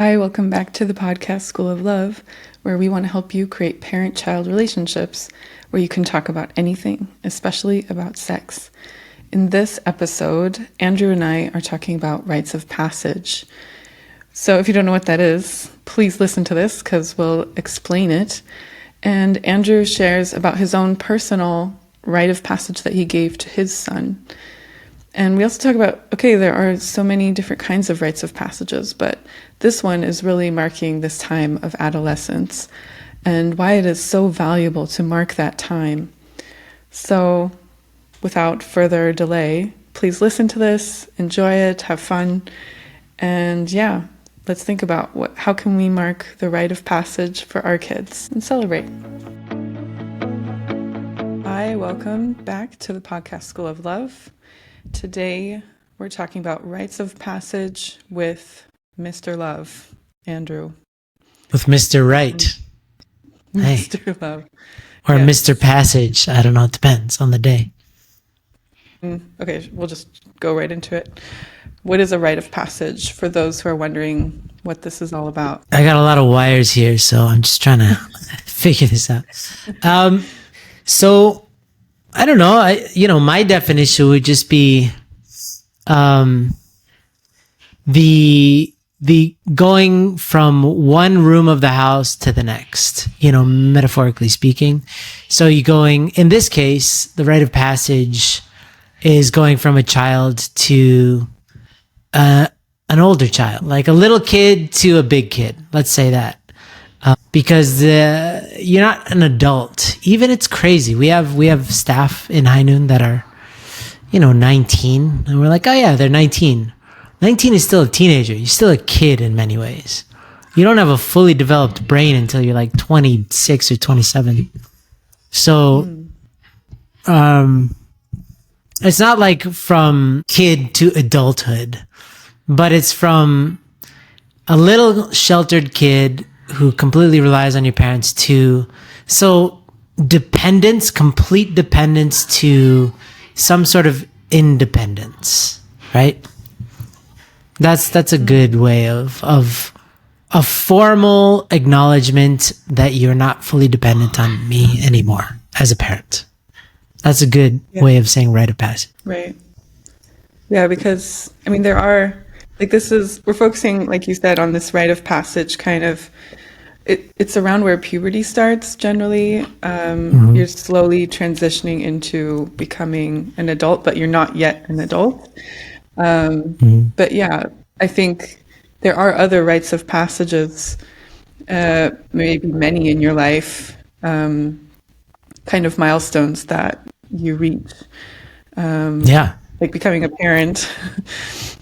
Hi, welcome back to the podcast School of Love, where we want to help you create parent-child relationships where you can talk about anything, especially about sex. In this episode, Andrew and I are talking about rites of passage. So if you don't know what that is, please listen to this because we'll explain it. And Andrew shares about his own personal rite of passage that he gave to his son. And we also talk about, there are so many different kinds of rites of passages, but this one is really marking this time of adolescence and why it is so valuable to mark that time. So without further delay, please listen to this, enjoy it, have fun, and let's think about how can we mark the rite of passage for our kids and celebrate. Hi, welcome back to the podcast School of Love. Today, we're talking about rites of passage with Mr. Love, Andrew. With Mr. Right. Hey. Mr. Love. Or yes. Mr. Passage. I don't know. It depends on the day. Okay, we'll just go right into it. What is a rite of passage for those who are wondering what this is all about? I got a lot of wires here, so I'm just trying to figure this out. So I don't know. My definition would just be the going from one room of the house to the next, metaphorically speaking. So in this case, the rite of passage is going from a child to an older child, like a little kid to a big kid. Let's say that. Because you're not an adult. Even it's crazy. We have staff in High Noon that are, 19, and we're like, oh yeah, they're 19. 19 is still a teenager. You're still a kid in many ways. You don't have a fully developed brain until you're like 26 or 27. So, it's not like from kid to adulthood, but it's from a little sheltered kid who completely relies on your parents complete dependence to some sort of independence, right? That's a good way of a formal acknowledgement that you're not fully dependent on me anymore as a parent. That's a good way of saying rite of passage. Right. Yeah, because there are we're focusing, like you said, on this rite of passage kind of. It's around where puberty starts generally. You're slowly transitioning into becoming an adult, but you're not yet an adult. But I think there are other rites of passages, maybe many in your life, kind of milestones that you reach. Like becoming a parent.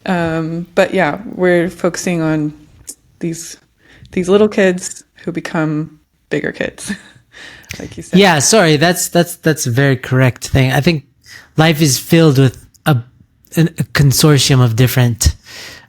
But we're focusing on these little kids who become bigger kids, like you said. Yeah, sorry, that's a very correct thing. I think life is filled with a consortium of different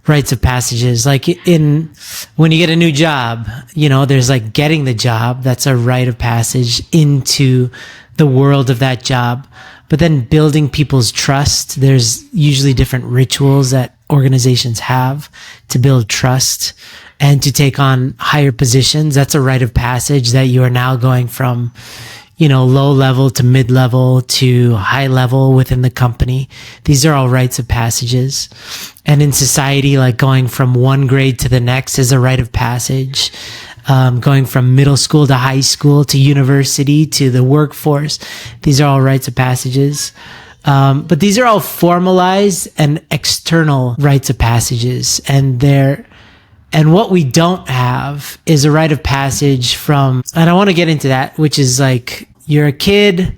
rites of passages. Like when you get a new job, there's like getting the job. That's a rite of passage into the world of that job. But then building people's trust, there's usually different rituals that organizations have to build trust and to take on higher positions. That's a rite of passage that you are now going from, low level to mid level to high level within the company. These are all rites of passages. And in society, like going from one grade to the next is a rite of passage. Going from middle school to high school to university to the workforce. These are all rites of passages. But these are all formalized and external rites of passages. And what we don't have is a rite of passage from, and I want to get into that, which is like, you're a kid,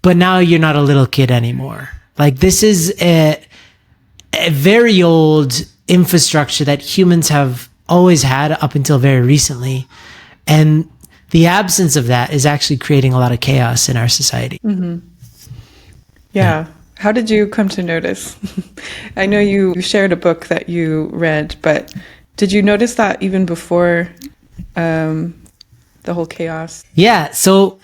but now you're not a little kid anymore. Like this is a very old infrastructure that humans have always had up until very recently. And the absence of that is actually creating a lot of chaos in our society. Mm-hmm. Yeah. How did you come to notice? I know you shared a book that you read, but did you notice that even before the whole chaos? Yeah. So,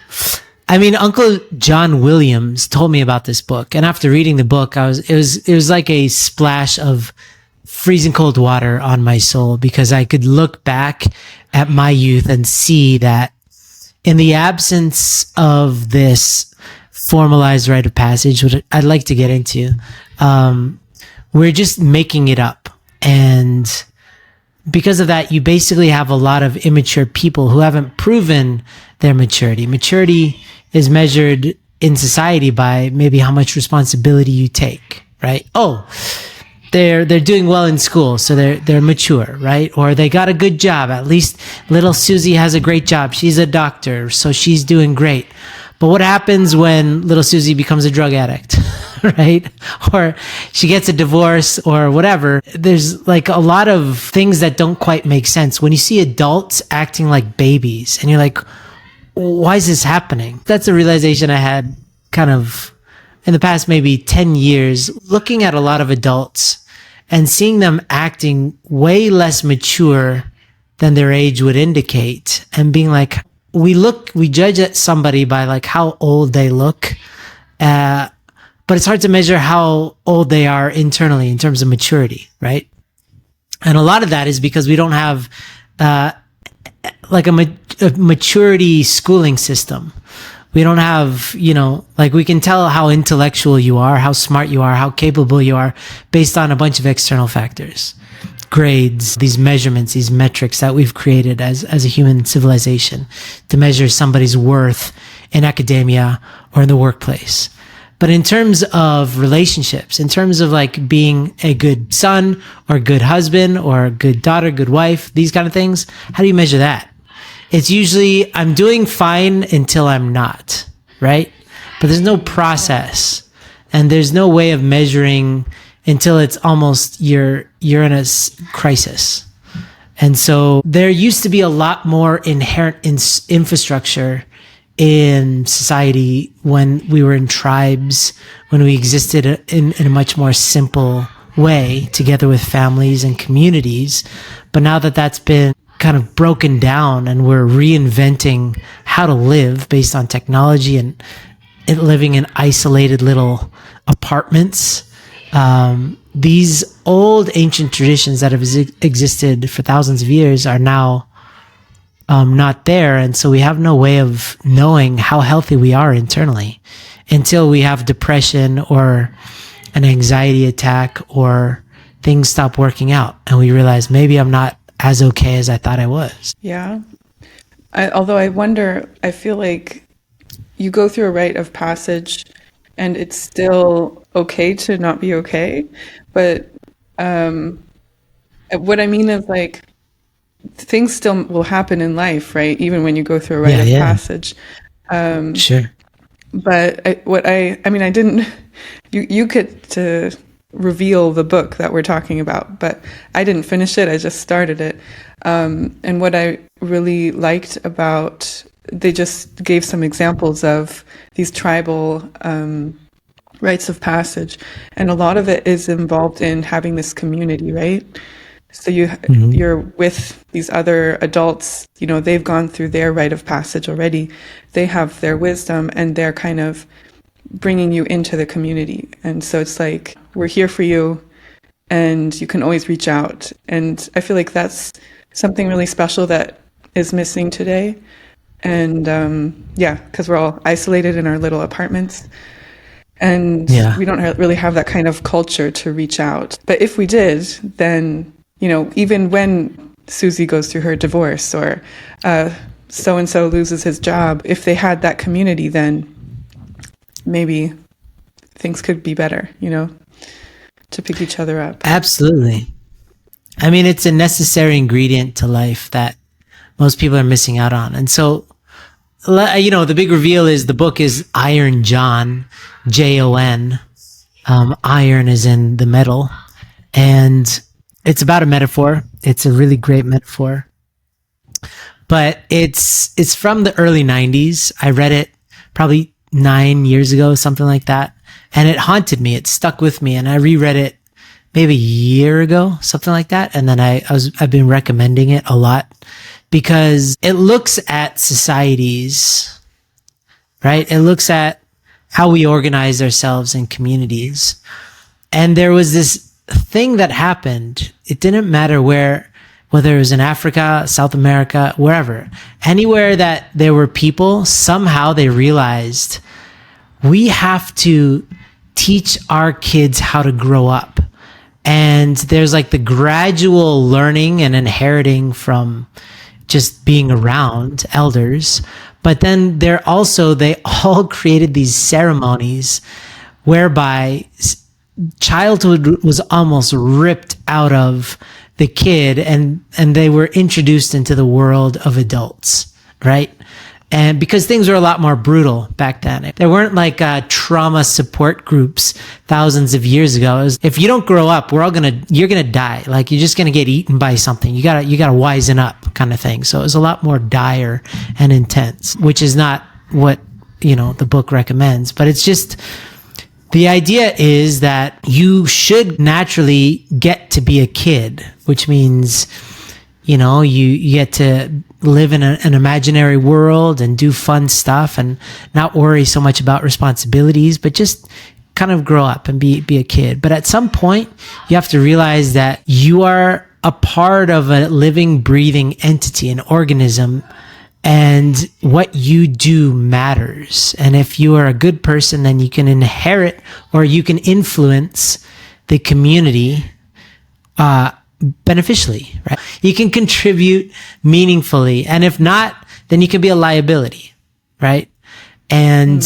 Uncle John Williams told me about this book, and after reading the book, it was like a splash of freezing cold water on my soul, because I could look back at my youth and see that in the absence of this formalized rite of passage, which I'd like to get into, we're just making it up. And because of that, you basically have a lot of immature people who haven't proven their maturity. Maturity is measured in society by maybe how much responsibility you take, right? Oh, they're doing well in school, so they're mature, right? Or they got a good job. At least little Susie has a great job. She's a doctor, so she's doing great. But what happens when little Susie becomes a drug addict, right? Or she gets a divorce or whatever. There's like a lot of things that don't quite make sense. When you see adults acting like babies and you're like, why is this happening? That's a realization I had kind of in the past maybe 10 years, looking at a lot of adults and seeing them acting way less mature than their age would indicate, and being like, we judge at somebody by like how old they look, but it's hard to measure how old they are internally in terms of maturity, right? And a lot of that is because we don't have like a maturity schooling system. We don't have, like we can tell how intellectual you are, how smart you are, how capable you are based on a bunch of external factors. Grades, these measurements, these metrics that we've created as a human civilization to measure somebody's worth in academia or in the workplace. But in terms of relationships, in terms of like being a good son or a good husband or a good daughter, good wife, these kind of things, how do you measure that? It's usually I'm doing fine until I'm not, right? But there's no process and there's no way of measuring until it's almost you're in a crisis. And so there used to be a lot more inherent infrastructure in society when we were in tribes, when we existed in a much more simple way together with families and communities. But now that that's been kind of broken down and we're reinventing how to live based on technology and living in isolated little apartments, these old ancient traditions that have existed for thousands of years are now not there. And so we have no way of knowing how healthy we are internally until we have depression or an anxiety attack or things stop working out and we realize maybe I'm not as okay as I thought I was. Yeah. Although I wonder, I feel like you go through a rite of passage and it's still okay to not be okay. But what I mean is like, things still will happen in life, right? Even when you go through a rite of passage. Sure. But I didn't, you get to reveal the book that we're talking about, but I didn't finish it. I just started it. And what I really liked about, they just gave some examples of these tribal rites of passage. And a lot of it is involved in having this community, right? So you're with these other adults, they've gone through their rite of passage already. They have their wisdom and they're kind of bringing you into the community. And so it's like, we're here for you and you can always reach out. And I feel like that's something really special that is missing today. And because we're all isolated in our little apartments. And we don't really have that kind of culture to reach out. But if we did, then, even when Susie goes through her divorce or so-and-so loses his job, if they had that community, then maybe things could be better, to pick each other up. Absolutely. I mean, it's a necessary ingredient to life that most people are missing out on. And so, the big reveal is the book is Iron John, Jon. Iron is in the metal. And it's about a metaphor. It's a really great metaphor. But it's from the early 90s. I read it probably 9 years ago, something like that. And it haunted me. It stuck with me. And I reread it maybe a year ago, something like that. And then I've been recommending it a lot because it looks at societies, right? It looks at how we organize ourselves in communities. And there was this thing that happened, it didn't matter whether it was in Africa, South America, wherever, anywhere that there were people, somehow they realized we have to teach our kids how to grow up. And there's like the gradual learning and inheriting from just being around elders. But then they all created these ceremonies whereby childhood was almost ripped out of the kid and they were introduced into the world of adults, right? And because things were a lot more brutal back then. There weren't like trauma support groups thousands of years ago. It was, if you don't grow up, you're gonna die. Like, you're just gonna get eaten by something. You gotta wisen up, kind of thing. So it was a lot more dire and intense, which is not what, the book recommends. But it's just, the idea is that you should naturally get to be a kid, which means, you get to live in an imaginary world and do fun stuff and not worry so much about responsibilities, but just kind of grow up and be a kid. But at some point, you have to realize that you are a part of a living, breathing entity, an organism, and what you do matters. And if you are a good person, then you can inherit or you can influence the community beneficially, right? You can contribute meaningfully. And if not, then you can be a liability, right? And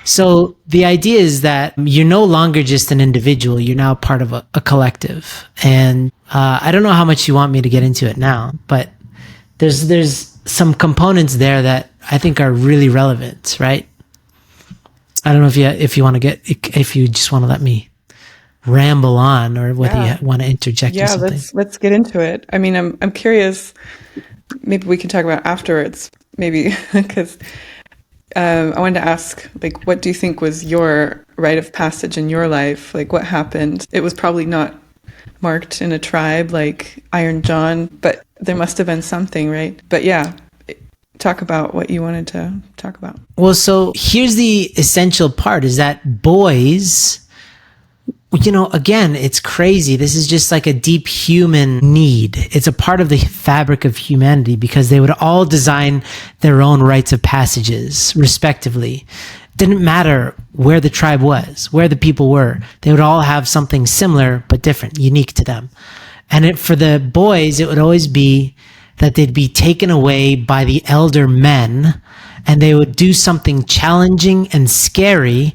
so the idea is that you're no longer just an individual. You're now part of a collective. And I don't know how much you want me to get into it now, but there's some components there that I think are really relevant, right? I don't know if you want to if you just want to let me ramble on, or whether you want to interject or something. let's get into it. I mean, I'm curious, maybe we can talk about afterwards, maybe, because I wanted to ask, like, what do you think was your rite of passage in your life? Like, what happened? It was probably not marked in a tribe like Iron John, but there must have been something, right? But yeah, talk about what you wanted to talk about. Well, so here's the essential part, is that boys, again, it's crazy. This is just like a deep human need. It's a part of the fabric of humanity, because they would all design their own rites of passages, respectively. It didn't matter where the tribe was, where the people were. They would all have something similar, but different, unique to them. And for the boys, it would always be that they'd be taken away by the elder men, and they would do something challenging and scary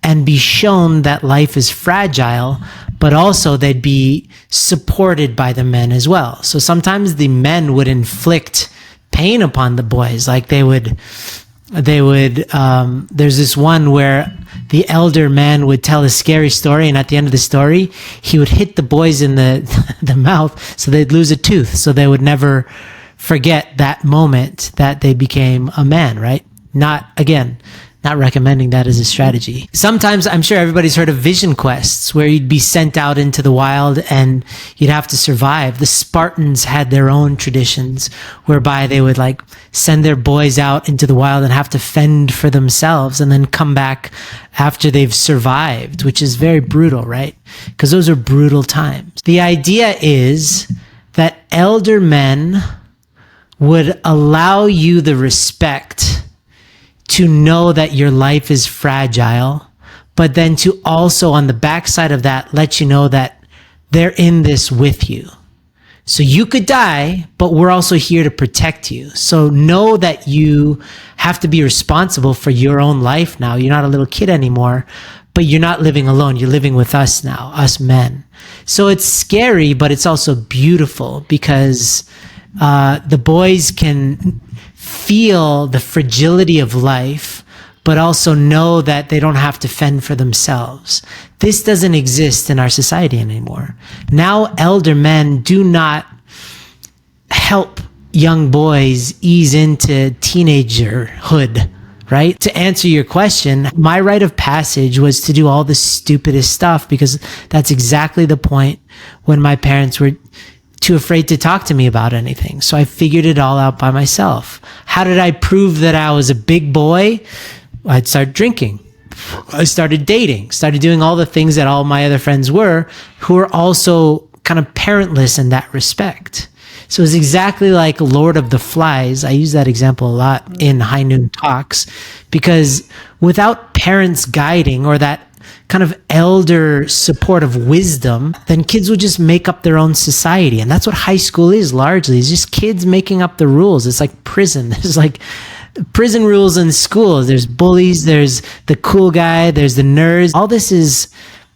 and be shown that life is fragile, but also they'd be supported by the men as well. So sometimes the men would inflict pain upon the boys. Like they would, there's this one where the elder man would tell a scary story, and at the end of the story, he would hit the boys in the mouth so they'd lose a tooth. So they would never forget that moment that they became a man, right? Not recommending that as a strategy. Sometimes, I'm sure everybody's heard of vision quests, where you'd be sent out into the wild and you'd have to survive. The Spartans had their own traditions whereby they would like send their boys out into the wild and have to fend for themselves and then come back after they've survived, which is very brutal, right? Because those are brutal times. The idea is that elder men would allow you the respect to know that your life is fragile, but then to also, on the backside of that, let you know that they're in this with you. So you could die, but we're also here to protect you. So know that you have to be responsible for your own life now. You're not a little kid anymore, but you're not living alone. You're living with us now, us men. So it's scary, but it's also beautiful, because the boys can feel the fragility of life, but also know that they don't have to fend for themselves. This doesn't exist in our society anymore. Now, elder men do not help young boys ease into teenagerhood, right? To answer your question, my rite of passage was to do all the stupidest stuff, because that's exactly the point when my parents were too afraid to talk to me about anything. So I figured it all out by myself. How did I prove that I was a big boy? I'd start drinking. I started dating, started doing all the things that all my other friends were, who were also kind of parentless in that respect. So it's exactly like Lord of the Flies. I use that example a lot in High Noon Talks, because without parents guiding or that kind of elder support of wisdom, then kids would just make up their own society. And that's what high school is largely. It's just kids making up the rules. It's like prison. There's like prison rules in schools. There's bullies, there's the cool guy, there's the nerds. All this is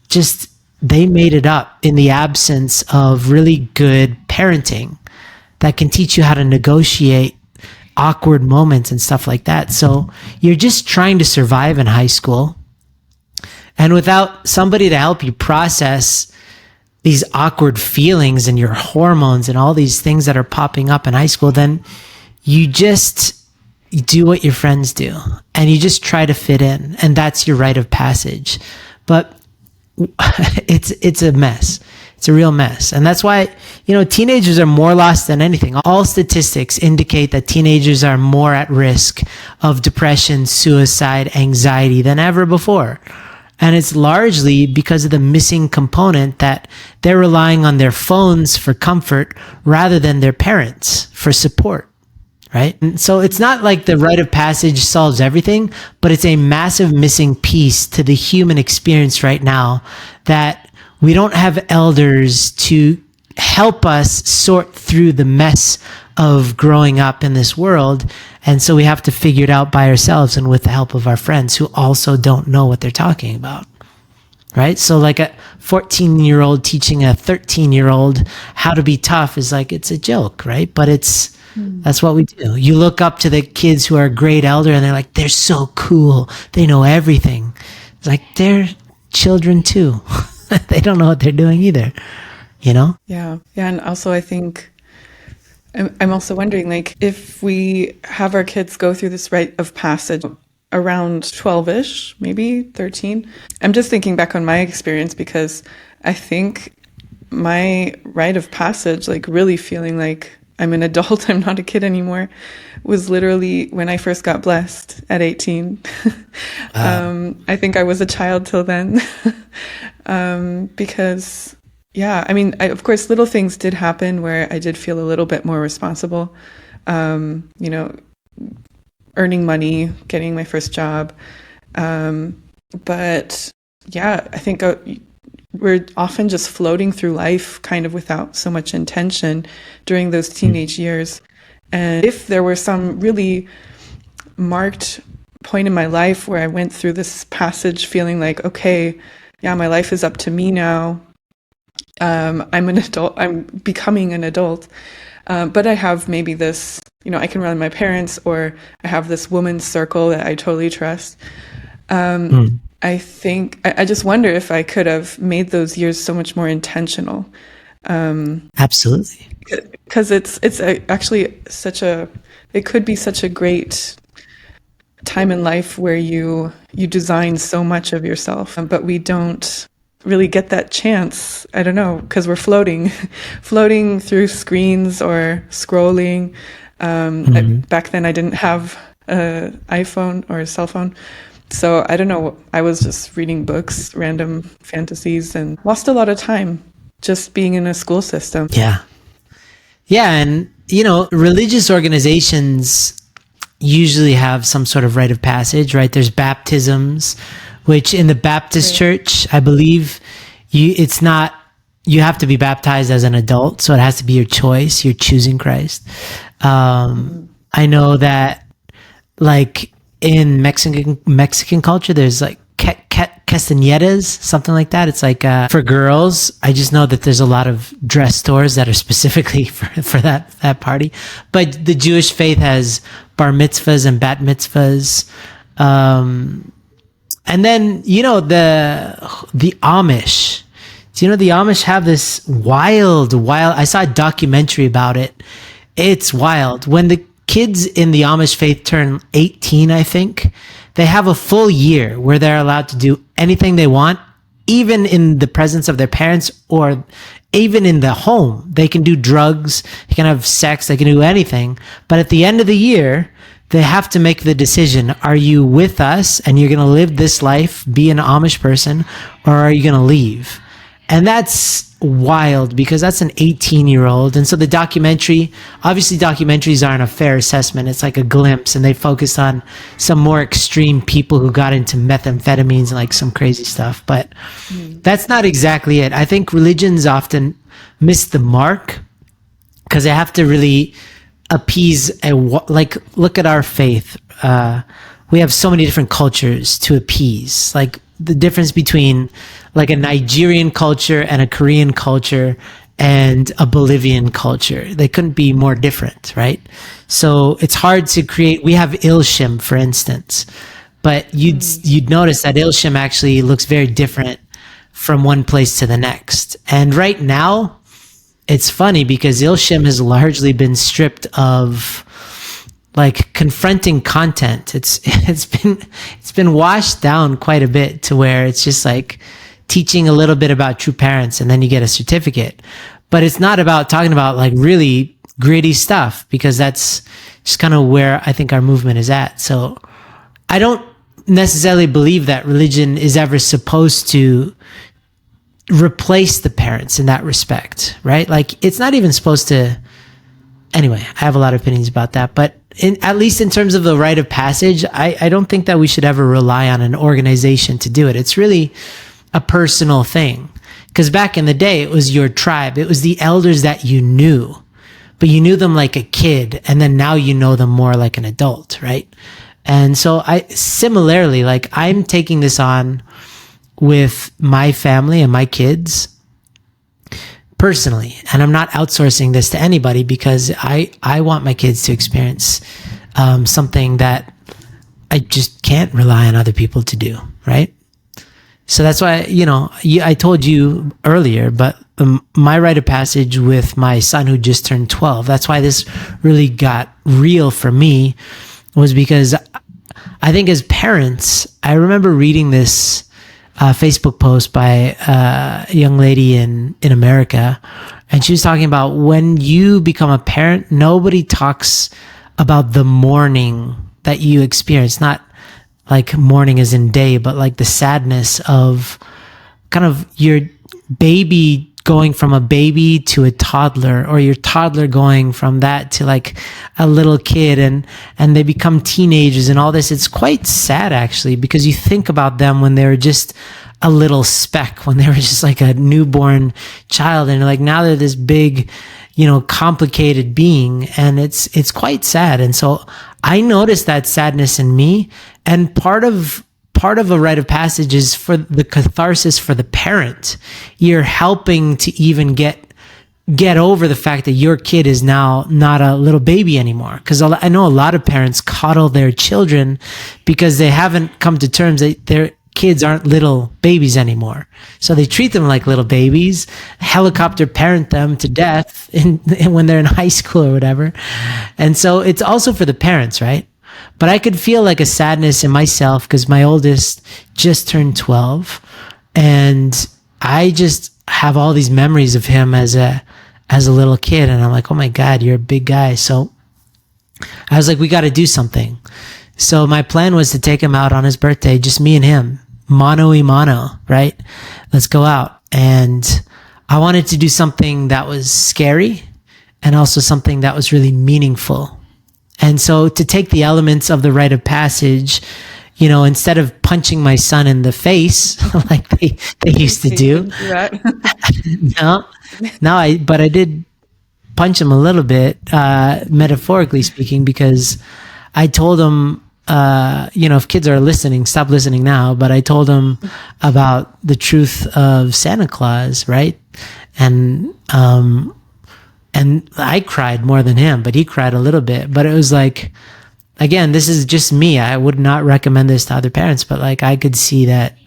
just, they made it up in the absence of really good parenting that can teach you how to negotiate awkward moments and stuff like that. So you're just trying to survive in high school. And without somebody to help you process these awkward feelings and your hormones and all these things that are popping up in high school, then you just do what your friends do and you just try to fit in. And that's your rite of passage. But it's a mess. It's a real mess. And that's why, teenagers are more lost than anything. All statistics indicate that teenagers are more at risk of depression, suicide, anxiety than ever before. And it's largely because of the missing component that they're relying on their phones for comfort rather than their parents for support, right? And so it's not like the rite of passage solves everything, but it's a massive missing piece to the human experience right now, that we don't have elders to help us sort through the mess of growing up in this world. And so we have to figure it out by ourselves and with the help of our friends who also don't know what they're talking about, right? So like a 14-year-old teaching a 13-year-old how to be tough is like, it's a joke, right? But that's what we do. You look up to the kids who are a great elder and they're like, they're so cool. They know everything. It's like, they're children too. They don't know what they're doing either, Yeah. Yeah. And also I think I'm also wondering, like, if we have our kids go through this rite of passage around 12-ish, maybe 13. I'm just thinking back on my experience, because I think my rite of passage, like really feeling like I'm an adult, I'm not a kid anymore, was literally when I first got blessed at 18. I think I was a child till then. Because yeah, I mean, of course, little things did happen where I did feel a little bit more responsible, earning money, getting my first job. But yeah, I think we're often just floating through life kind of without so much intention during those teenage years. And if there were some really marked point in my life where I went through this passage feeling like, okay, yeah, my life is up to me now. I'm an adult, I'm becoming an adult, but I have maybe this, I can rely on my parents, or I have this woman's circle that I totally trust. I think, I just wonder if I could have made those years so much more intentional. Absolutely. Because it's actually it could be such a great time in life where you design so much of yourself, but we don't really get that chance. I don't know, because we're floating through screens or scrolling. Back then I didn't have an iPhone or a cell phone. So I don't know, I was just reading books, random fantasies, and lost a lot of time just being in a school system. Yeah. Yeah. And, religious organizations usually have some sort of rite of passage, right? There's baptisms, which in the Baptist church, I believe you have to be baptized as an adult. So it has to be your choice. You're choosing Christ. I know that like in Mexican culture, there's like quinceañeras, something like that. It's like for girls. I just know that there's a lot of dress stores that are specifically for that party. But the Jewish faith has bar mitzvahs and bat mitzvahs. And then, the Amish. Do the Amish have this wild, I saw a documentary about it. It's wild. When the kids in the Amish faith turn 18, I think, they have a full year where they're allowed to do anything they want, even in the presence of their parents or even in the home. They can do drugs, they can have sex, they can do anything. But at the end of the year, they have to make the decision. Are you with us and you're going to live this life, be an Amish person, or are you going to leave? And that's wild because that's an 18-year-old. And so the documentary, obviously documentaries aren't a fair assessment. It's like a glimpse, and they focus on some more extreme people who got into methamphetamines and like some crazy stuff. But that's not exactly it. I think religions often miss the mark because they have to really appease like, look at our faith. We have so many different cultures to appease. Like the difference between like a Nigerian culture and a Korean culture and a Bolivian culture. They couldn't be more different, right? So it's hard to create. We have Ilshim, for instance, but you'd notice that Ilshim actually looks very different from one place to the next. And right now, it's funny because Ilshim has largely been stripped of like confronting content. It's been washed down quite a bit to where it's just like teaching a little bit about true parents and then you get a certificate. But it's not about talking about like really gritty stuff because that's just kind of where I think our movement is at. So I don't necessarily believe that religion is ever supposed to replace the parents in that respect, right? Like it's not even supposed to. Anyway, I have a lot of opinions about that, but at least in terms of the rite of passage, I don't think that we should ever rely on an organization to do it. It's really a personal thing. Because back in the day, it was your tribe. It was the elders that you knew, but you knew them like a kid. And then now you know them more like an adult, right? And so similarly, like I'm taking this on with my family and my kids personally, and I'm not outsourcing this to anybody because I want my kids to experience something that I just can't rely on other people to do, right? So that's why, I told you earlier, but my rite of passage with my son who just turned 12, that's why this really got real for me, was because I think as parents, I remember reading this Facebook post by a young lady in America. And she was talking about when you become a parent, nobody talks about the mourning that you experience, not like mourning as in day, but like the sadness of kind of your baby going from a baby to a toddler, or your toddler going from that to like a little kid, and they become teenagers and all this. It's quite sad actually, because you think about them when they were just a little speck, when they were just like a newborn child, and like now they're this big, complicated being, and it's quite sad. And so I noticed that sadness in me, and part of a rite of passage is for the catharsis for the parent. You're helping to even get over the fact that your kid is now not a little baby anymore. Because I know a lot of parents coddle their children because they haven't come to terms that their kids aren't little babies anymore. So they treat them like little babies, helicopter parent them to death when they're in high school or whatever. And so it's also for the parents, right? But I could feel like a sadness in myself because my oldest just turned 12, and I just have all these memories of him as a little kid, and I'm like, oh my God, you're a big guy. So I was like, we got to do something. So my plan was to take him out on his birthday, just me and him, mano y mano, right? Let's go out. And I wanted to do something that was scary and also something that was really meaningful. And so to take the elements of the rite of passage, instead of punching my son in the face like they used to do, but I did punch him a little bit, metaphorically speaking, because I told him, if kids are listening, stop listening now, but I told him about the truth of Santa Claus, right? And I cried more than him, but he cried a little bit. But it was like, again, this is just me. I would not recommend this to other parents, but like I could see that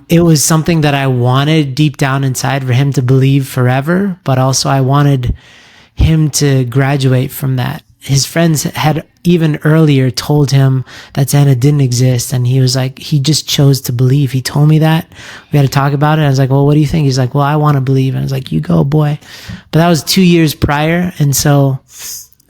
it was something that I wanted deep down inside for him to believe forever, but also I wanted him to graduate from that. His friends had even earlier told him that Santa didn't exist, and he was like, he just chose to believe. He told me that. We had to talk about it. I was like, well, what do you think? He's like, well, I want to believe. And I was like, you go, boy. But that was 2 years prior, and so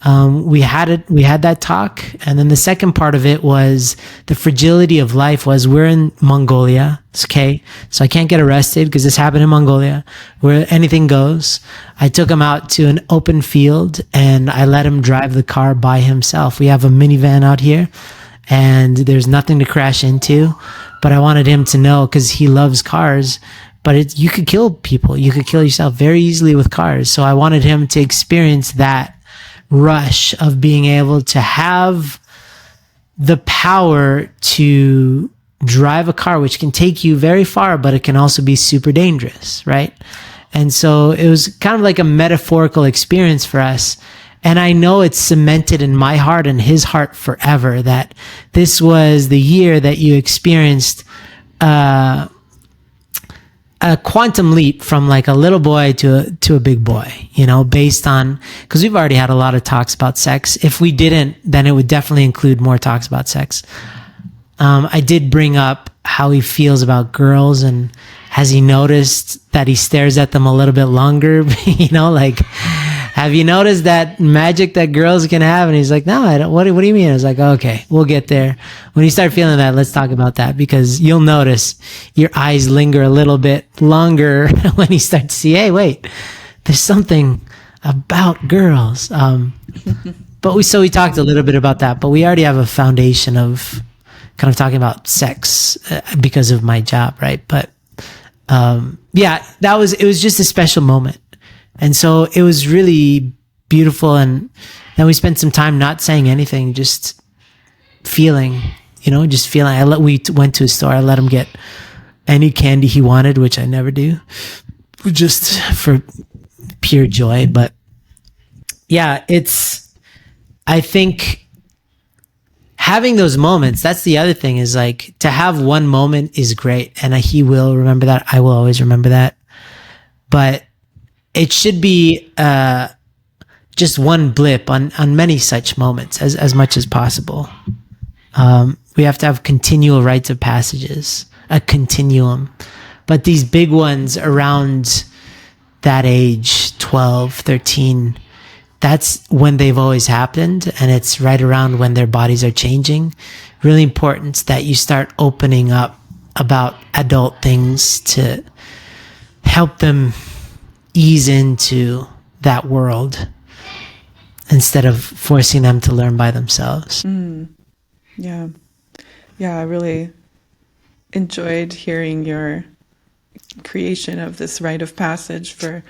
We had that talk. And then the second part of it was the fragility of life was we're in Mongolia. Okay. So I can't get arrested because this happened in Mongolia where anything goes. I took him out to an open field and I let him drive the car by himself. We have a minivan out here and there's nothing to crash into, but I wanted him to know because he loves cars, but you could kill people. You could kill yourself very easily with cars. So I wanted him to experience that rush of being able to have the power to drive a car, which can take you very far, but it can also be super dangerous, right? And so it was kind of like a metaphorical experience for us. And I know it's cemented in my heart and his heart forever that this was the year that you experienced a quantum leap from like a little boy to a big boy, based on, because we've already had a lot of talks about sex. If we didn't, then it would definitely include more talks about sex. I did bring up how he feels about girls and has he noticed that he stares at them a little bit longer? Like, have you noticed that magic that girls can have? And he's like, no, I don't. What do you mean? I was like, okay, we'll get there. When you start feeling that, let's talk about that because you'll notice your eyes linger a little bit longer when you start to see, hey, wait, there's something about girls. But we talked a little bit about that, but we already have a foundation of kind of talking about sex because of my job, right? But it was just a special moment. And so it was really beautiful. And then we spent some time not saying anything, just feeling, just feeling. We went to a store. I let him get any candy he wanted, which I never do, just for pure joy. But yeah, I think having those moments, that's the other thing is like to have one moment is great. And he will remember that. I will always remember that. But it should be just one blip on many such moments as much as possible. We have to have continual rites of passages, a continuum. But these big ones around that age, 12, 13, that's when they've always happened. And it's right around when their bodies are changing. Really important that you start opening up about adult things to help them ease into that world instead of forcing them to learn by themselves. Yeah, I really enjoyed hearing your creation of this rite of passage for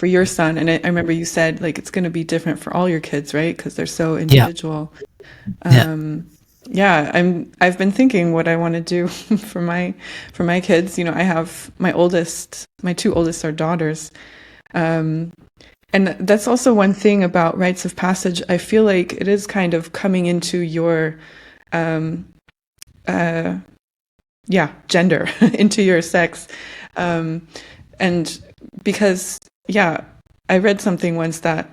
your son. And I remember you said like it's going to be different for all your kids, right? Because they're so individual. I've been thinking what I want to do for my kids. I have my two oldest are daughters. And that's also one thing about rites of passage. I feel like it is kind of coming into your, gender, into your sex. And because, I read something once that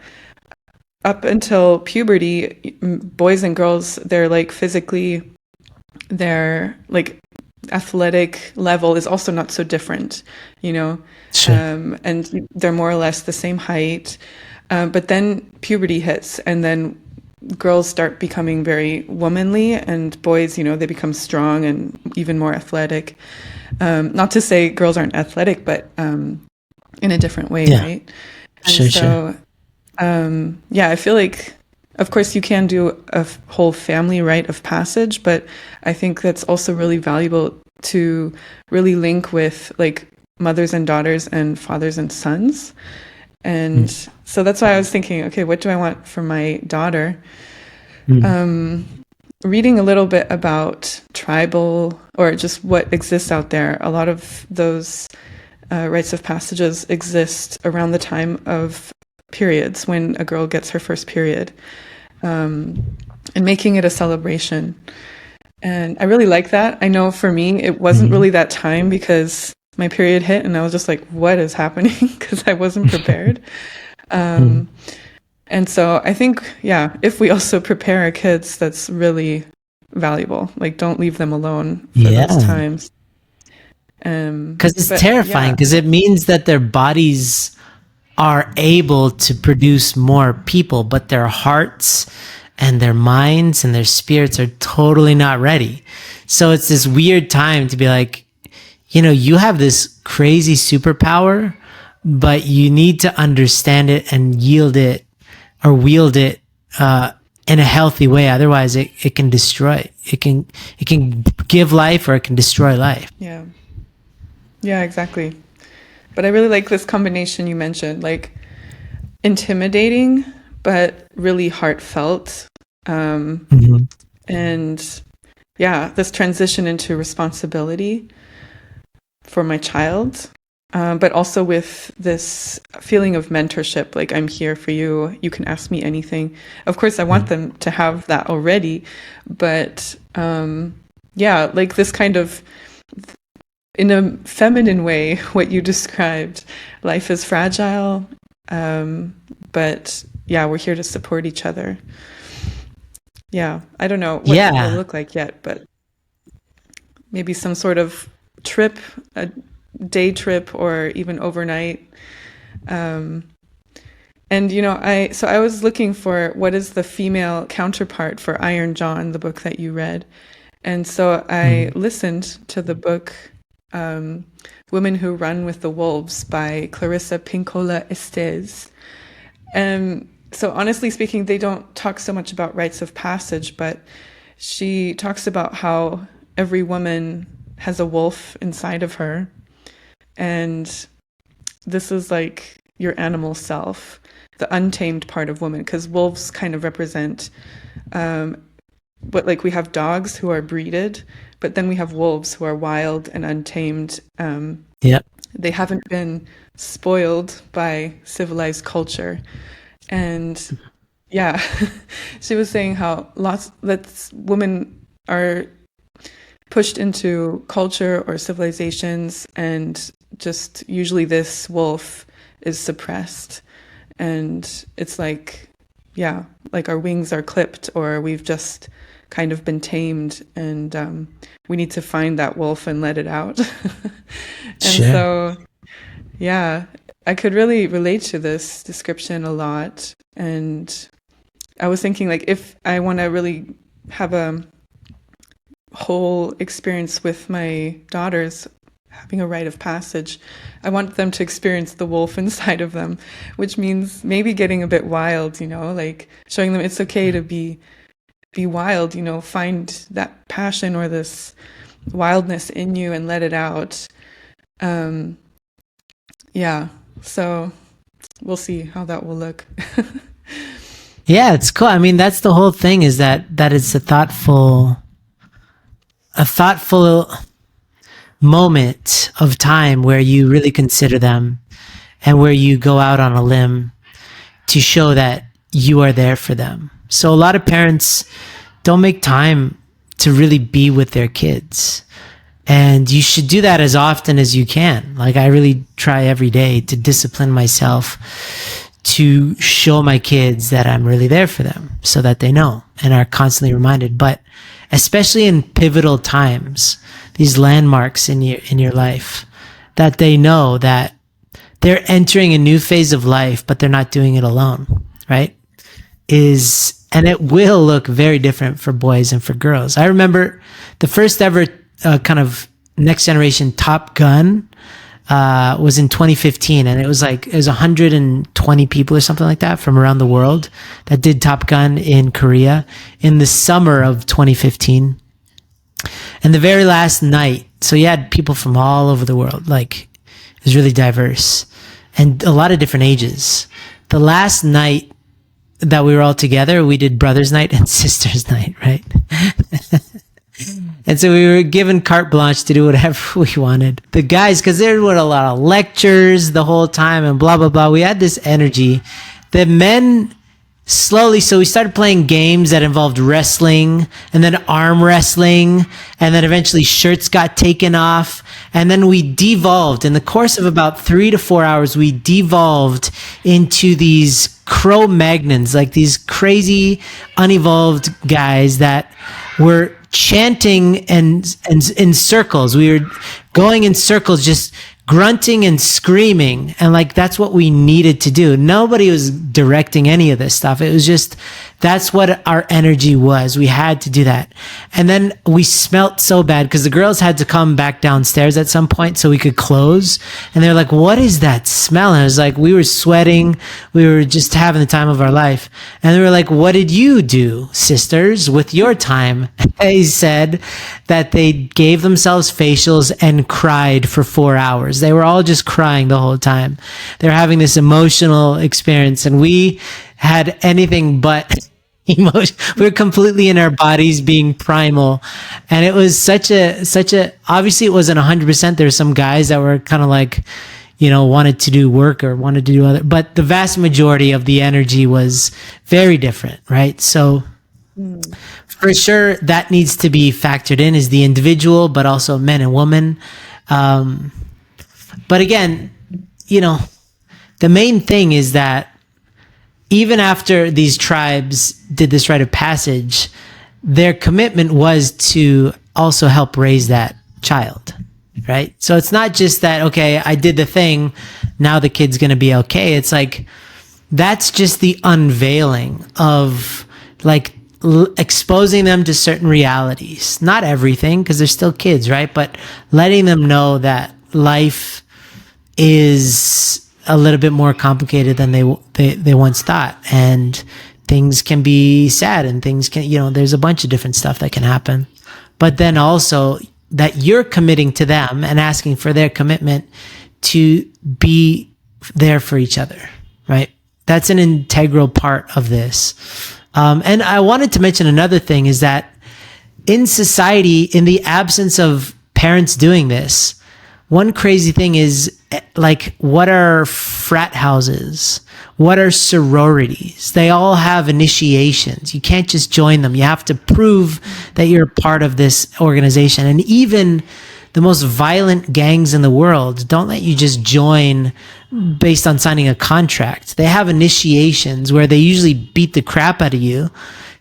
up until puberty, boys and girls, they're like physically, their like athletic level is also not so different, Sure. And they're more or less the same height. But then puberty hits and then girls start becoming very womanly and boys, they become strong and even more athletic. Not to say girls aren't athletic, but in a different way, right? And Sure. I feel like, of course, you can do a whole family rite of passage, but I think that's also really valuable to really link with like mothers and daughters and fathers and sons. And so that's why I was thinking, okay, what do I want for my daughter? Reading a little bit about tribal or just what exists out there, a lot of those rites of passages exist around the time of periods when a girl gets her first period, and making it a celebration. And I really like that. I know for me, it wasn't really that time because my period hit and I was just like, what is happening? Because I wasn't prepared. And so I think, if we also prepare our kids, that's really valuable. Like, don't leave them alone for those times. Because it's terrifying because it means that their bodies are able to produce more people, but their hearts and their minds and their spirits are totally not ready. So it's this weird time to be like, you have this crazy superpower, but you need to understand it and yield it or wield it in a healthy way. Otherwise, it can destroy. It can give life or it can destroy life. Yeah. Yeah, exactly. But I really like this combination you mentioned, like intimidating, but really heartfelt. And yeah, this transition into responsibility for my child, but also with this feeling of mentorship, like I'm here for you, you can ask me anything. Of course, I want them to have that already, but yeah, like this kind of, in a feminine way, what you described, life is fragile, but yeah, we're here to support each other. Yeah, I don't know what it will look like yet, but maybe some sort of trip, a day trip, or even overnight. And I was looking for what is the female counterpart for Iron John, the book that you read, and so I listened to the book Women Who Run with the Wolves by Clarissa Pinkola Estes. So honestly speaking, they don't talk so much about rites of passage, but she talks about how every woman has a wolf inside of her. And this is like your animal self, the untamed part of woman, because wolves kind of represent, but like we have dogs who are breeded, but then we have wolves who are wild and untamed. They haven't been spoiled by civilized culture. And yeah, she was saying how that women are pushed into culture or civilizations, and just usually this wolf is suppressed. And it's like, yeah, like our wings are clipped, or we've just kind of been tamed, and we need to find that wolf and let it out. So, yeah, I could really relate to this description a lot. And I was thinking, like, if I want to really have a whole experience with my daughters, having a rite of passage, I want them to experience the wolf inside of them, which means maybe getting a bit wild, like showing them it's okay to be wild, find that passion or this wildness in you and let it out. Yeah, so we'll see how that will look. Yeah, it's cool. I mean, that's the whole thing, is that it's a thoughtful moment of time where you really consider them and where you go out on a limb to show that you are there for them. So a lot of parents don't make time to really be with their kids. And you should do that as often as you can. Like, I really try every day to discipline myself to show my kids that I'm really there for them, so that they know and are constantly reminded. But especially in pivotal times, these landmarks in your life, that they know that they're entering a new phase of life, but they're not doing it alone, right? And it will look very different for boys and for girls. I remember the first ever kind of next generation Top Gun was in 2015, and it was 120 people or something like that from around the world that did Top Gun in Korea in the summer of 2015. And the very last night, so you had people from all over the world, like it was really diverse and a lot of different ages. The last night that we were all together, we did brothers night and sisters night, right? And so we were given carte blanche to do whatever we wanted. The guys, because there were a lot of lectures the whole time and blah, blah, blah. We had this energy. The men slowly, so we started playing games that involved wrestling and then arm wrestling. And then eventually shirts got taken off. And then we devolved. In the course of about 3 to 4 hours, we devolved into these Cro-Magnons, like these crazy, unevolved guys that were chanting and in circles. We were going in circles, just grunting and screaming. And like, that's what we needed to do. Nobody was directing any of this stuff. It was just, that's what our energy was. We had to do that. And then we smelt so bad because the girls had to come back downstairs at some point so we could close. And they're like, what is that smell? And it was like, we were sweating. We were just having the time of our life. And they were like, what did you do, sisters, with your time? They said that they gave themselves facials and cried for 4 hours. They were all just crying the whole time. They were having this emotional experience, and we had anything but emotion. We were completely in our bodies, being primal. And it was such a, obviously it wasn't 100%. There were some guys that were kind of like, wanted to do work or wanted to do other, but the vast majority of the energy was very different, right? So for sure, that needs to be factored in as the individual, but also men and women. But again, the main thing is that even after these tribes did this rite of passage, their commitment was to also help raise that child, right? So it's not just that, okay, I did the thing, now the kid's going to be okay. It's like, that's just the unveiling of like exposing them to certain realities. Not everything, because they're still kids, right? But letting them know that life is a little bit more complicated than they once thought, and things can be sad, and things can, there's a bunch of different stuff that can happen. But then also that you're committing to them and asking for their commitment to be there for each other, right? That's an integral part of this. And I wanted to mention another thing is that in society, in the absence of parents doing this, one crazy thing is like, what are frat houses? What are sororities? They all have initiations. You can't just join them. You have to prove that you're part of this organization. And even the most violent gangs in the world don't let you just join based on signing a contract. They have initiations where they usually beat the crap out of you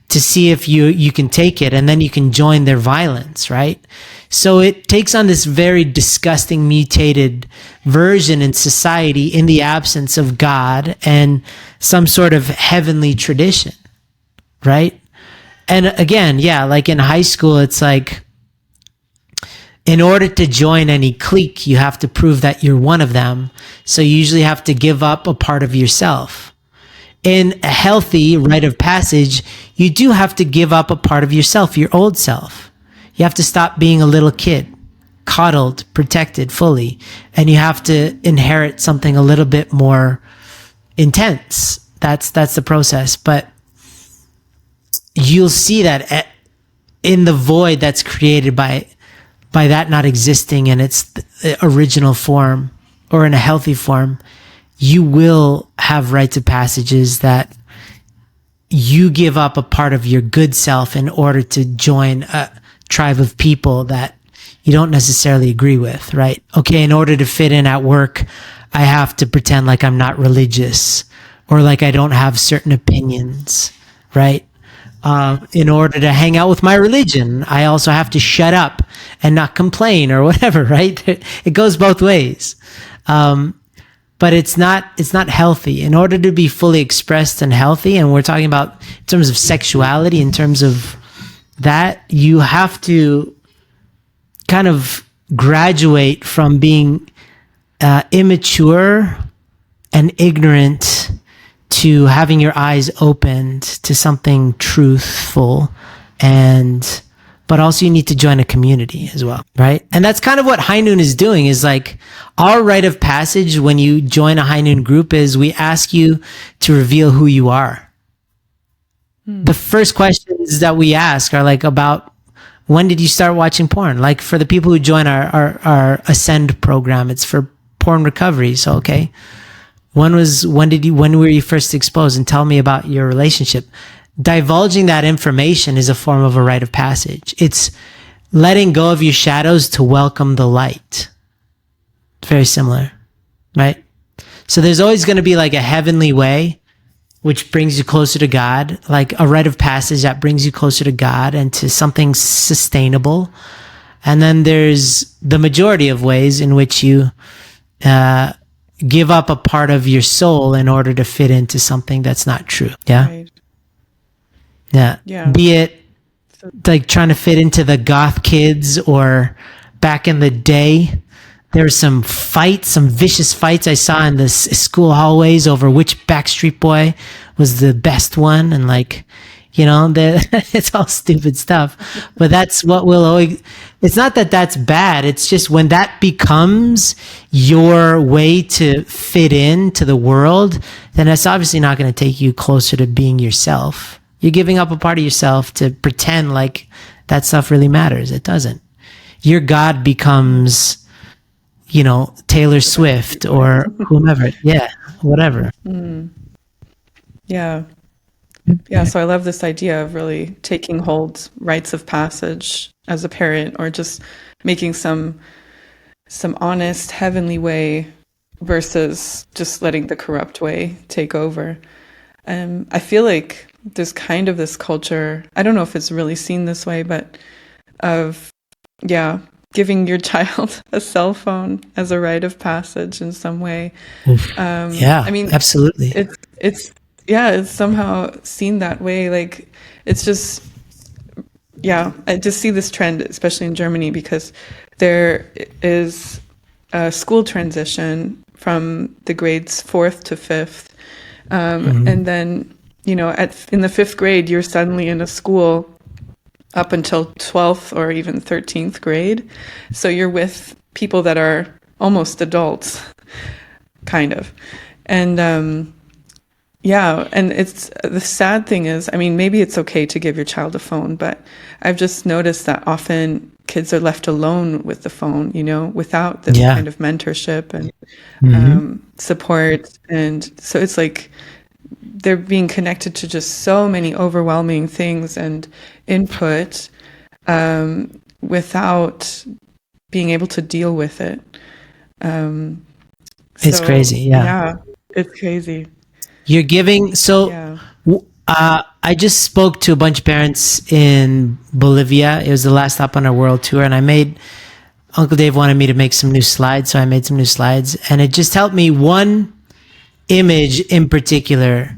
to see if you can take it, and then you can join their violence, right? So it takes on this very disgusting, mutated version in society in the absence of God and some sort of heavenly tradition, right? And again, yeah, like in high school, it's like, in order to join any clique, you have to prove that you're one of them. So you usually have to give up a part of yourself. In a healthy rite of passage, you do have to give up a part of yourself, your old self. You have to stop being a little kid, coddled, protected fully, and you have to inherit something a little bit more intense. That's the process. But you'll see that in the void that's created by that not existing in its original form or in a healthy form, you will have rites of passages that you give up a part of your good self in order to join a tribe of people that you don't necessarily agree with, right? Okay, in order to fit in at work, I have to pretend like I'm not religious or like I don't have certain opinions, right? In order to hang out with my religion, I also have to shut up and not complain or whatever, right? It goes both ways. But it's not healthy. In order to be fully expressed and healthy, and we're talking about in terms of sexuality, in terms of that, you have to kind of graduate from being immature and ignorant to having your eyes opened to something truthful, but also you need to join a community as well, right? And that's kind of what High Noon is doing, is like our rite of passage when you join a High Noon group is we ask you to reveal who you are. The first questions that we ask are like about, when did you start watching porn? Like for the people who join our Ascend program, it's for porn recovery. So, okay. When were you first exposed, and tell me about your relationship? Divulging that information is a form of a rite of passage. It's letting go of your shadows to welcome the light. Very similar, right? So there's always going to be like a heavenly way, which brings you closer to God, like a rite of passage that brings you closer to God and to something sustainable. And then there's the majority of ways in which you give up a part of your soul in order to fit into something that's not true. Yeah. Right. Yeah. Yeah. Be it like trying to fit into the goth kids, or back in the day, there were some fights, some vicious fights I saw in the school hallways over which Backstreet Boy was the best one. And like, you know, it's all stupid stuff, but that's what will always, it's not that that's bad. It's just when that becomes your way to fit into the world, then that's obviously not going to take you closer to being yourself. You're giving up a part of yourself to pretend like that stuff really matters. It doesn't. Your God becomes, you know, Taylor Swift or whomever. Yeah, whatever. Yeah. Yeah. So I love this idea of really taking hold, rites of passage as a parent, or just making some honest heavenly way versus just letting the corrupt way take over. I feel like there's kind of this culture, I don't know if it's really seen this way, but of, giving your child a cell phone as a rite of passage in some way. Yeah, I mean, absolutely. It's somehow seen that way. Like, it's just, I just see this trend, especially in Germany, because there is a school transition from the grades 4th to 5th. And then, you know, in the 5th grade, you're suddenly in a school up until 12th or even 13th grade. So you're with people that are almost adults, kind of. And, and it's, the sad thing is, I mean, maybe it's okay to give your child a phone, but I've just noticed that often kids are left alone with the phone, you know, without this kind of mentorship and support. And so it's like they're being connected to just so many overwhelming things and input without being able to deal with it. It's crazy. Yeah, it's crazy. You're giving, so I just spoke to a bunch of parents in Bolivia. It was the last stop on our world tour, and Uncle Dave wanted me to make some new slides, so I made some new slides, and it just helped me. One image in particular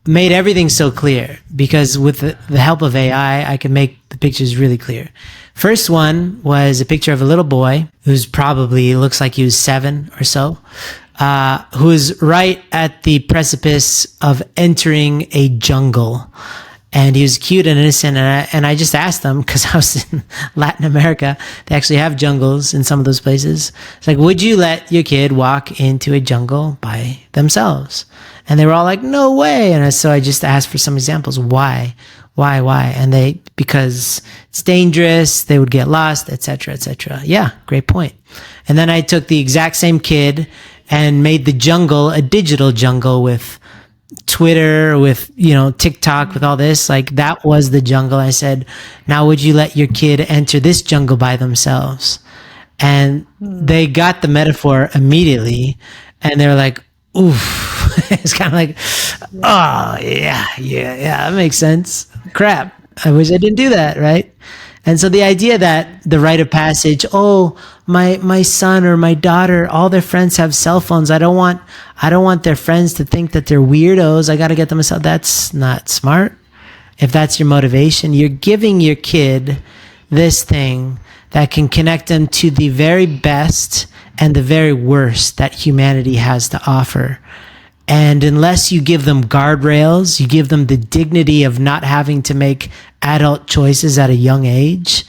made everything so clear, because with the help of AI, I can make the pictures really clear. First one was a picture of a little boy who's probably looks like he was 7 or so, who is right at the precipice of entering a jungle. And he was cute and innocent. And I just asked them, because I was in Latin America, they actually have jungles in some of those places. It's like, would you let your kid walk into a jungle by themselves? And they were all like, no way. And so I just asked for some examples. Why? And because it's dangerous, they would get lost, etc., etc. Yeah, great point. And then I took the exact same kid and made the jungle a digital jungle with Twitter, with, you know, TikTok, with all this. Like, that was the jungle. I said, now would you let your kid enter this jungle by themselves? And they got the metaphor immediately, and they were like, oof. It's kind of like, oh, yeah, that makes sense. Crap, I wish I didn't do that, right? And so the idea that the rite of passage, oh, my son or my daughter, all their friends have cell phones. I don't want their friends to think that they're weirdos. I got to get them a cell. That's not smart. If that's your motivation, you're giving your kid this thing that can connect them to the very best and the very worst that humanity has to offer. And unless you give them guardrails, you give them the dignity of not having to make adult choices at a young age,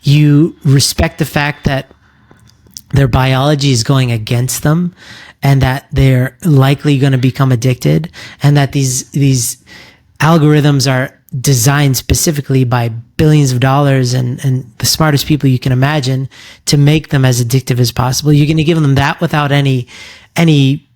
you respect the fact that their biology is going against them, and that they're likely going to become addicted, and that these algorithms are designed specifically by billions of dollars and the smartest people you can imagine to make them as addictive as possible. You're going to give them that without any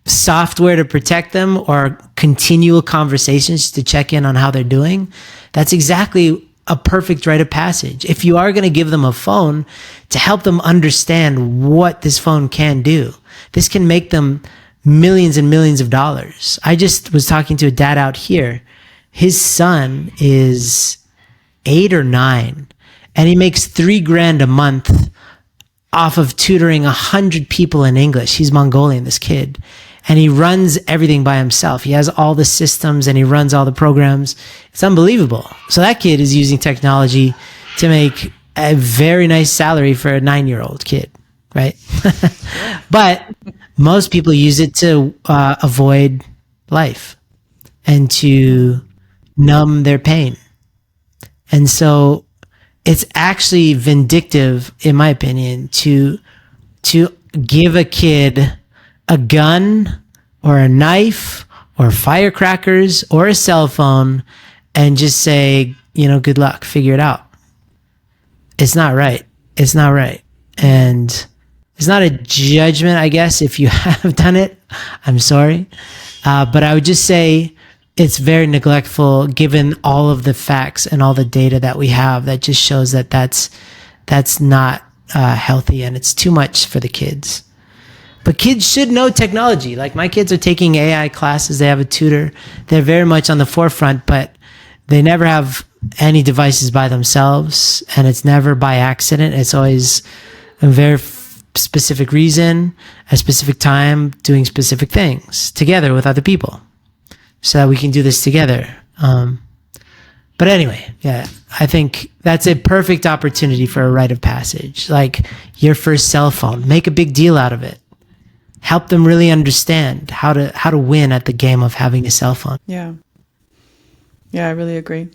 software to protect them or continual conversations to check in on how they're doing. That's exactly a perfect rite of passage. If you are going to give them a phone, to help them understand what this phone can do. This can make them millions and millions of dollars. I just was talking to a dad out here. His son is 8 or 9, and he makes $3,000 a month off of tutoring 100 people in English. He's Mongolian, this kid. And he runs everything by himself. He has all the systems and he runs all the programs. It's unbelievable. So that kid is using technology to make a very nice salary for a 9-year-old kid, right? But most people use it to avoid life and to numb their pain. And so it's actually vindictive, in my opinion, to give a kid a gun or a knife or firecrackers or a cell phone and just say, good luck, figure it out. It's not right. It's not right. And it's not a judgment, I guess, if you have done it. I'm sorry. But I would just say it's very neglectful given all of the facts and all the data that we have that just shows that that's not healthy and it's too much for the kids. But kids should know technology. Like my kids are taking AI classes. They have a tutor. They're very much on the forefront, but they never have any devices by themselves, and it's never by accident. It's always a very specific reason, a specific time, doing specific things together with other people so that we can do this together. But anyway, yeah, I think that's a perfect opportunity for a rite of passage. Like your first cell phone, make a big deal out of it. Help them really understand how to win at the game of having a cell phone. Yeah, I really agree.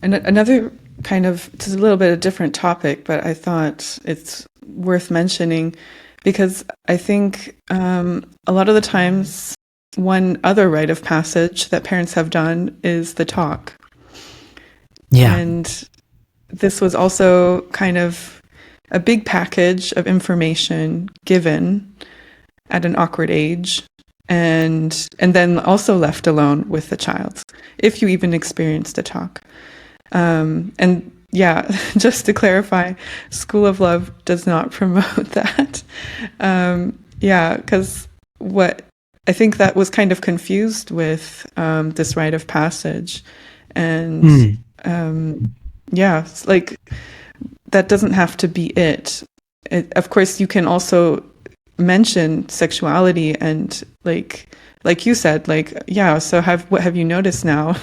And another kind of, it's a little bit of a different topic, but I thought it's worth mentioning because I think a lot of the times one other rite of passage that parents have done is the talk. Yeah. And this was also kind of a big package of information given at an awkward age and then also left alone with the child, if you even experienced a talk. And yeah, just to clarify, School of Love does not promote that. Because what I think that was kind of confused with this rite of passage. And it's like that doesn't have to be it. Of course, you can also mention sexuality and like you said, so what have you noticed now?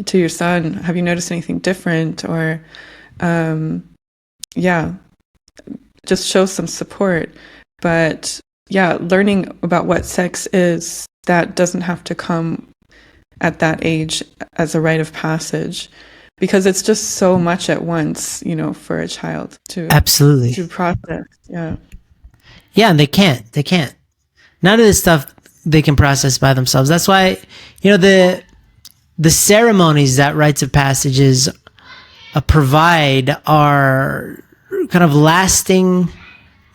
To your son, have you noticed anything different? Or just show some support. But learning about what sex is, that doesn't have to come at that age as a rite of passage, because it's just so much at once, for a child to absolutely to process. Yeah, and they can't. None of this stuff they can process by themselves. That's why the ceremonies that rites of passages provide are kind of lasting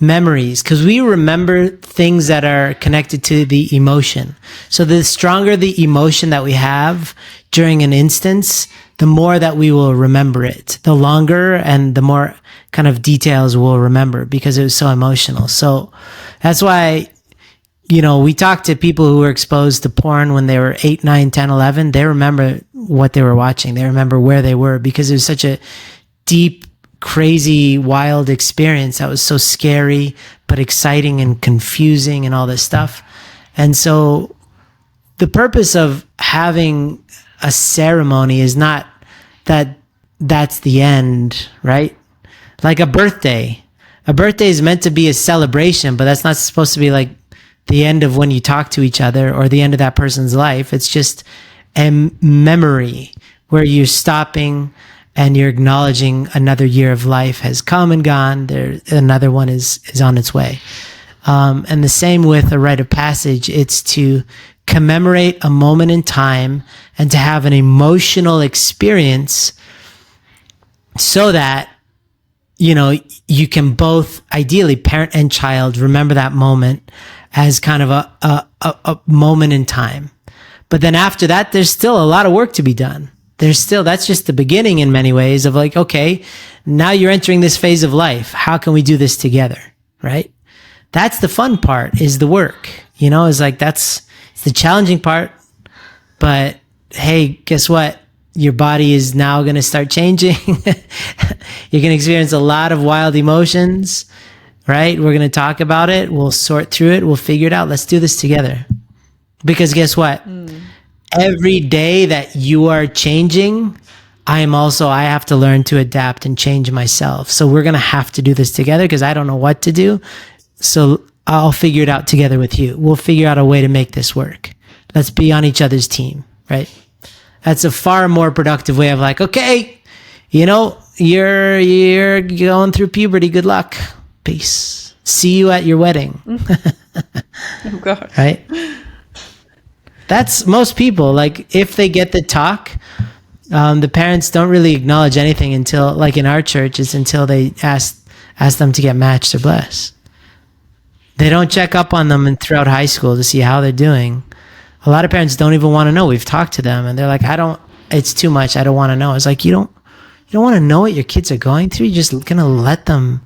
memories, because we remember things that are connected to the emotion. So the stronger the emotion that we have during an instance, the more that we will remember it, the longer and the more kind of details we'll remember, because it was so emotional. So that's why, we talk to people who were exposed to porn when they were 8, 9, 10, 11. They remember what they were watching. They remember where they were, because it was such a deep, crazy, wild experience that was so scary, but exciting and confusing and all this stuff. And so the purpose of having a ceremony is not that that's the end, right? Like a birthday. A birthday is meant to be a celebration, but that's not supposed to be like the end of when you talk to each other or the end of that person's life. It's just a memory where you're stopping and you're acknowledging another year of life has come and gone. Another one is on its way. And the same with a rite of passage. It's to commemorate a moment in time and to have an emotional experience so that, you can both, ideally, parent and child, remember that moment as kind of a moment in time. But then after that, there's still a lot of work to be done. That's just the beginning in many ways of like, okay, now you're entering this phase of life. How can we do this together? Right? That's the fun part, is the work, is like, it's the challenging part. But hey, guess what? your body is now going to start changing. You're going to experience a lot of wild emotions, right? We're going to talk about it. We'll sort through it. We'll figure it out. Let's do this together. Because guess what? Every day that you are changing, I have to learn to adapt and change myself. So we're going to have to do this together because I don't know what to do. So I'll figure it out together with you. We'll figure out a way to make this work. Let's be on each other's team, right? That's a far more productive way of like, okay, you're going through puberty. Good luck. Peace. See you at your wedding. Oh God. Right? That's most people. Like if they get the talk, the parents don't really acknowledge anything until, like in our church, is until they ask them to get matched or blessed. They don't check up on them throughout high school to see how they're doing. A lot of parents don't even want to know. We've talked to them and they're like, it's too much. I don't want to know. It's like, you don't want to know what your kids are going through. You're just going to let them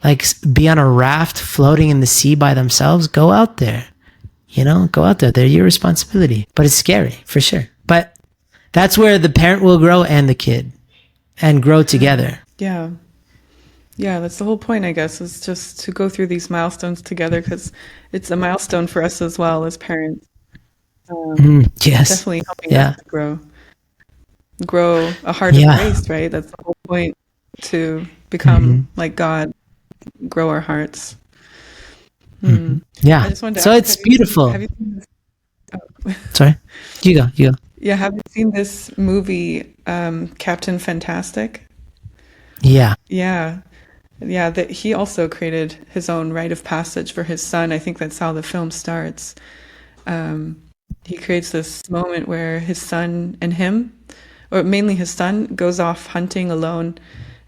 like be on a raft floating in the sea by themselves. Go out there, go out there. They're your responsibility, but it's scary for sure. But that's where the parent will grow and the kid and grow together. Yeah. Yeah, that's the whole point, I guess, is just to go through these milestones together because it's a milestone for us as well as parents. Yes. Definitely helping us to grow a heart of grace, right? That's the whole point, to become like God, grow our hearts. Yeah. So it's beautiful. Have you seen this? Oh. Sorry. You go. Yeah, have you seen this movie, Captain Fantastic? Yeah. Yeah. Yeah, that he also created his own rite of passage for his son. I think that's how the film starts. He creates this moment where his son and him, or mainly his son, goes off hunting alone,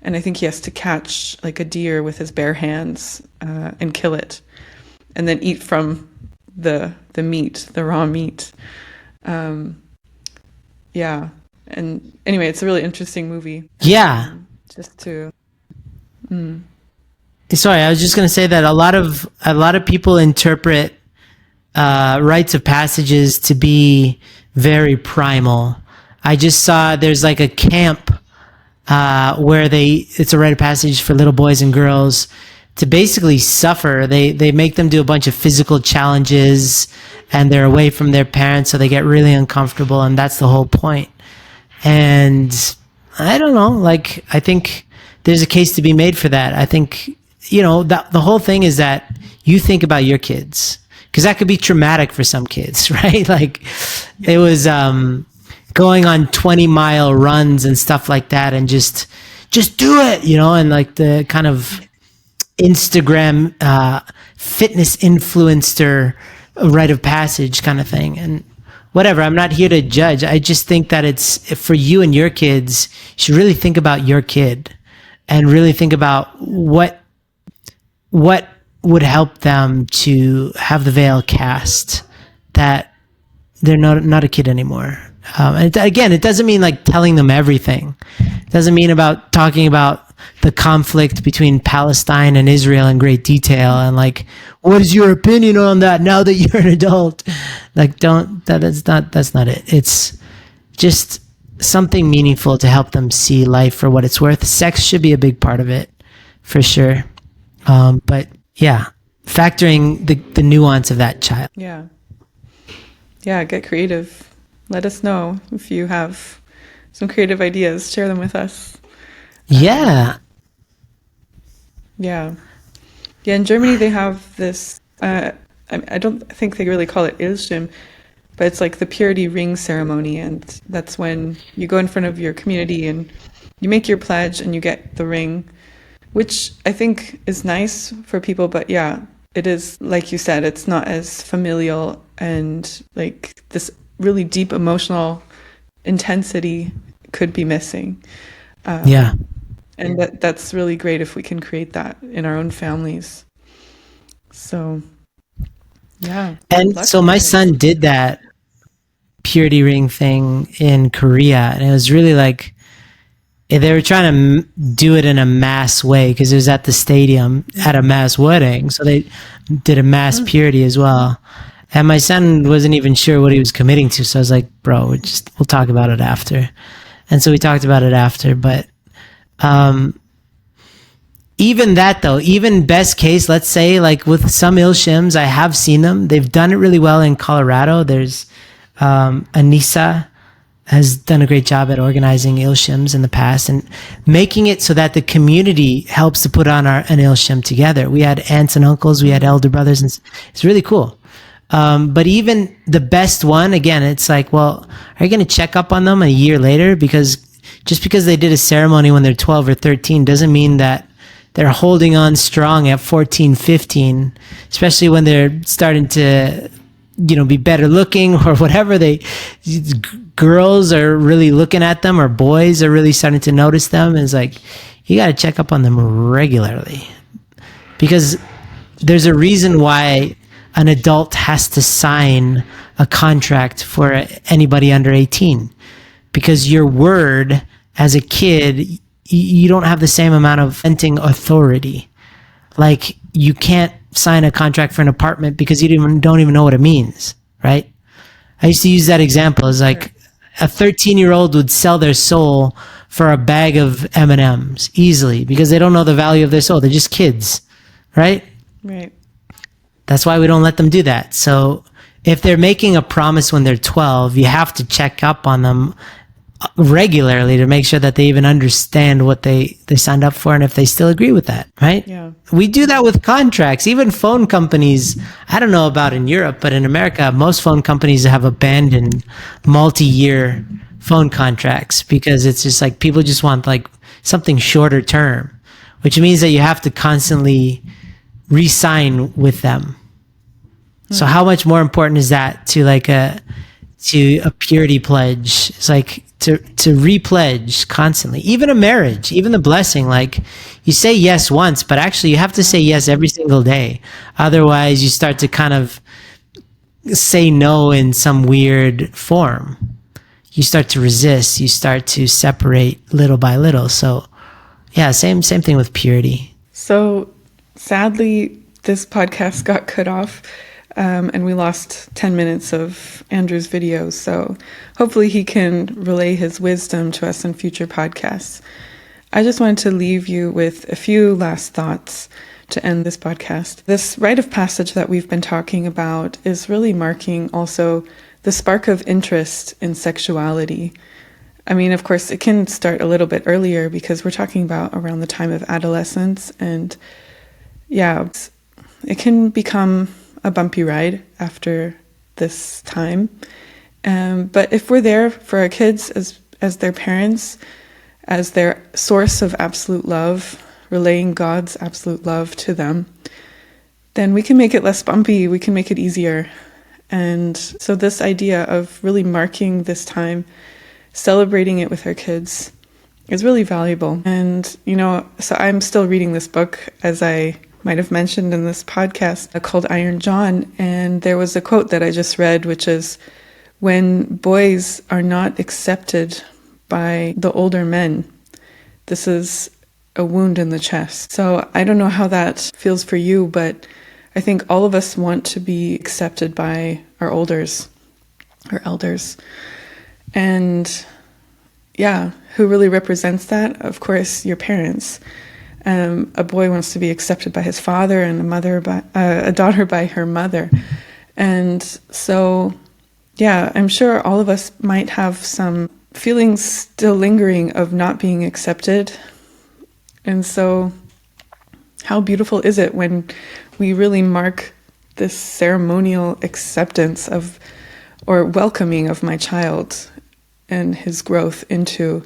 and I think he has to catch like a deer with his bare hands and kill it, and then eat from the meat, the raw meat. Yeah, and anyway, it's a really interesting movie. Yeah. Just to. Sorry, I was just going to say that a lot of people interpret rites of passages to be very primal. I just saw there's like a camp where it's a rite of passage for little boys and girls to basically suffer. They make them do a bunch of physical challenges and they're away from their parents, so they get really uncomfortable, and that's the whole point. And I don't know, like I think there's a case to be made for that. I think, that the whole thing is that you think about your kids, because that could be traumatic for some kids, right? Like it was going on 20-mile runs and stuff like that, and just do it, and like the kind of Instagram fitness influencer rite of passage kind of thing. And whatever, I'm not here to judge. I just think that it's for you and your kids. You should really think about your kid and really think about what would help them to have the veil cast that they're not a kid anymore. And again, it doesn't mean like telling them everything. It doesn't mean about talking about the conflict between Palestine and Israel in great detail and like, what is your opinion on that now that you're an adult? Like, that's not it. It's just something meaningful to help them see life for what it's worth. Sex should be a big part of it, for sure. But yeah, factoring the nuance of that child. Yeah, get creative. Let us know if you have some creative ideas. Share them with us. Yeah. Yeah. In Germany, they have this, I don't think they really call it Ilshim, but it's like the purity ring ceremony. And that's when you go in front of your community and you make your pledge and you get the ring, which I think is nice for people. But yeah, it is, like you said, it's not as familial, and like this really deep emotional intensity could be missing. Yeah. And that's really great if we can create that in our own families. So, yeah. And so my son did that purity ring thing in Korea, and it was really like they were trying to do it in a mass way because it was at the stadium at a mass wedding. So they did a mass purity as well. And my son wasn't even sure what he was committing to. So I was like, bro, we'll talk about it after. And so we talked about it after. But even that though, even best case, let's say like with some ilshims, I have seen them. They've done it really well in Colorado. There's Anissa has done a great job at organizing ilshims in the past and making it so that the community helps to put on an ilshim together. We had aunts and uncles, we had elder brothers, and it's really cool. But even the best one, again, it's like, well, are you going to check up on them a year later? Because just because they did a ceremony when they're 12 or 13 doesn't mean that they're holding on strong at 14, 15, especially when they're starting to, be better looking or whatever. Girls are really looking at them or boys are really starting to notice them. And it's like, you got to check up on them regularly because there's a reason why an adult has to sign a contract for anybody under 18, because your word as a kid, you don't have the same amount of venting authority. Like you can't sign a contract for an apartment because you don't even know what it means, right? I used to use that example as like a 13-year-old would sell their soul for a bag of M&Ms easily because they don't know the value of their soul. They're just kids, right? Right. That's why we don't let them do that. So if they're making a promise when they're 12, you have to check up on them regularly to make sure that they even understand what they signed up for and if they still agree with that, right? Yeah. We do that with contracts. Even phone companies, I don't know about in Europe, but in America, most phone companies have abandoned multi-year phone contracts because it's just like people just want like something shorter term, which means that you have to constantly re-sign with them. So how much more important is that to like a purity pledge? It's like to re-pledge constantly. Even a marriage, even the blessing, like you say yes once, but actually you have to say yes every single day. Otherwise you start to kind of say no in some weird form. You start to resist, you start to separate little by little. So yeah, same thing with purity. So sadly, this podcast got cut off. And we lost 10 minutes of Andrew's videos. So hopefully he can relay his wisdom to us in future podcasts. I just wanted to leave you with a few last thoughts to end this podcast. This rite of passage that we've been talking about is really marking also the spark of interest in sexuality. I mean, of course, it can start a little bit earlier because we're talking about around the time of adolescence. And yeah, it can become a bumpy ride after this time. But if we're there for our kids as their parents, as their source of absolute love, relaying God's absolute love to them, then we can make it less bumpy, we can make it easier. And so this idea of really marking this time, celebrating it with our kids is really valuable. And, so I'm still reading this book, as I might have mentioned in this podcast, called Iron John. And there was a quote that I just read, which is, when boys are not accepted by the older men, this is a wound in the chest. So I don't know how that feels for you, but I think all of us want to be accepted by our elders. And yeah, who really represents that? Of course, your parents. A boy wants to be accepted by his father, and a daughter by her mother. And so, yeah, I'm sure all of us might have some feelings still lingering of not being accepted. And so how beautiful is it when we really mark this ceremonial acceptance of, or welcoming of my child and his growth into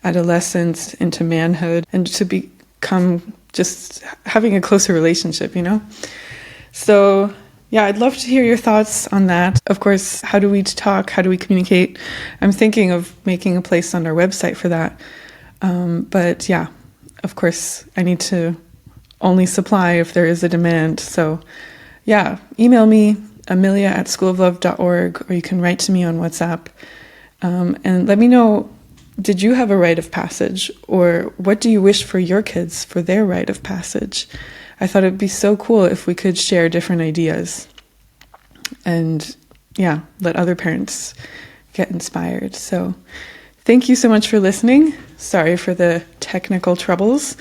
adolescence, into manhood, and to become just having a closer relationship, So yeah, I'd love to hear your thoughts on that. Of course, how do we talk? How do we communicate? I'm thinking of making a place on our website for that. But yeah, of course, I need to only supply if there is a demand. So yeah, email me, amelia@schooloflove.org, or you can write to me on WhatsApp. And let me know, did you have a rite of passage? Or what do you wish for your kids for their rite of passage? I thought it'd be so cool if we could share different ideas. and yeah, let other parents get inspired. So thank you so much for listening. Sorry for the technical troubles.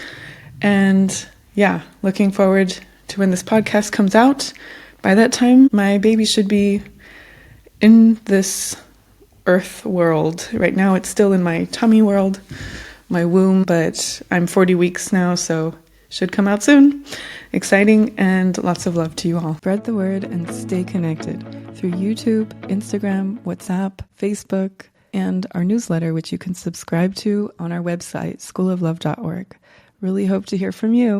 And yeah, looking forward to when this podcast comes out. By that time, my baby should be in this earth world. Right now, it's still in my tummy world, my womb, but I'm 40 weeks now, so should come out soon. Exciting, and lots of love to you all. Spread the word and stay connected through YouTube, Instagram, WhatsApp, Facebook, and our newsletter, which you can subscribe to on our website, schooloflove.org. Really hope to hear from you.